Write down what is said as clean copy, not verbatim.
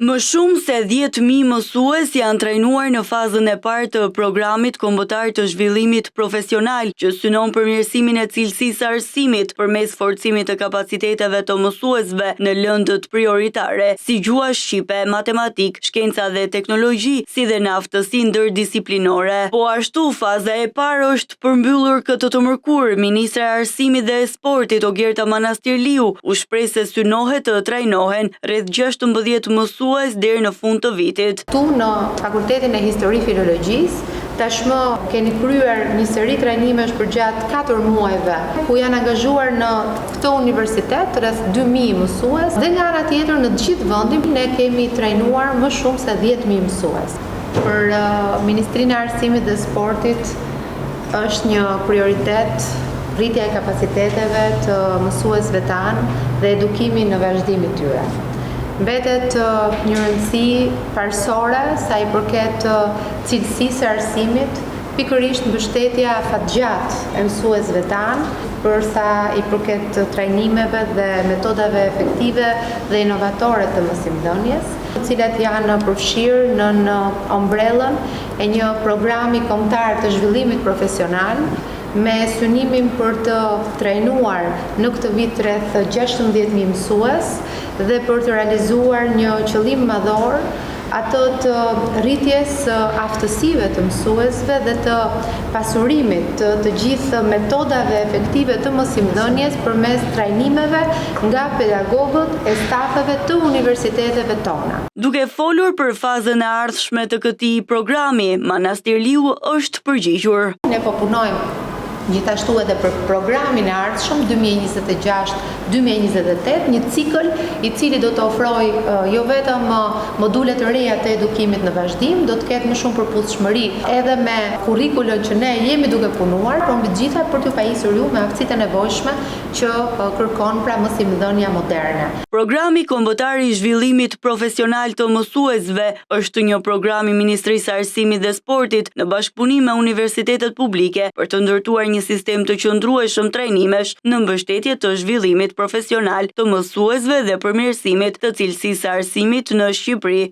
Më shumë se 10.000 mësues janë trajnuar në fazën e parë të programit kombëtar të zhvillimit profesional, që synon përmirësimin e cilësisë së arsimit përmes forcimit të kapaciteteve të mësuesve në lëndët prioritare, si gjua shqipe, matematik, shkenca dhe teknologji, si dhe në aftësi ndërdisiplinore. Po ashtu, faza e parë është përmbyllur këtë të mërkurë. Ministra e Arsimit dhe Sportit Ogjerta Manastirliu u shpreh se synohet të trajnohen rreth 16 mësues deri në fund të vitit. Tu në Fakultetin e Histori Filologjisë tashmë keni kryer një seri trajnimesh për gjatë 4 muajve, ku janë angazhuar në këtë universitet rreth 2.000 mësues dhe nga ana tjetër në të gjithë vendin ne kemi trajnuar më shumë se 10.000 mësues. Për Ministrinë e Arsimit dhe Sportit është një prioritet rritja e kapaciteteve të mësuesve tanë dhe edukimi në vazhdim i tyre. Mbetet një rëndësi parsorë sa i përket cilësisë së arsimit, pikërisht mbështetja afatgjatë e mësuesve tanë, për sa i përket trajnimeve dhe metodave efektive dhe inovatore të mësimdhënies, të cilat janë përfshirë në ombrellën e një programi kombëtar të zhvillimit profesional, me synimin për të trajnuar në këtë vit rreth 16.000 mësues dhe për të realizuar një qëllim madhor, atë të rritjes aftësive të mësuesve dhe të pasurimit të gjithë metodave efektive të mësimdhënies përmes trajnimeve nga pedagogët e stafeve të universiteteve tona. Duke folur për fazën e ardhshme të këtij programi, Manastirliu është përgjigjur. Ne po punojmë gjithashtu edhe për programin e ardhshëm 2026-2028, një cikël i cili do të ofrojë jo vetëm module të reja të edukimit në vazhdim, do të ketë më shumë përputhshmëri edhe me kurrikulën që ne jemi duke punuar, por mbi të gjitha për t'u pajisur ju me aftësitë e nevojshme që kërkon pra mësimdhënia moderne. Programi kombëtar i zhvillimit profesional të mësuesve është një program i Ministrisë së Arsimit dhe Sportit në bashkëpunim me universitetet publike për të ndërtuar një sistem të qëndrueshëm trajnimesh në mbështetje të zhvillimit profesional të mësuesve dhe përmirësimit të cilësisë së arsimit në Shqipëri.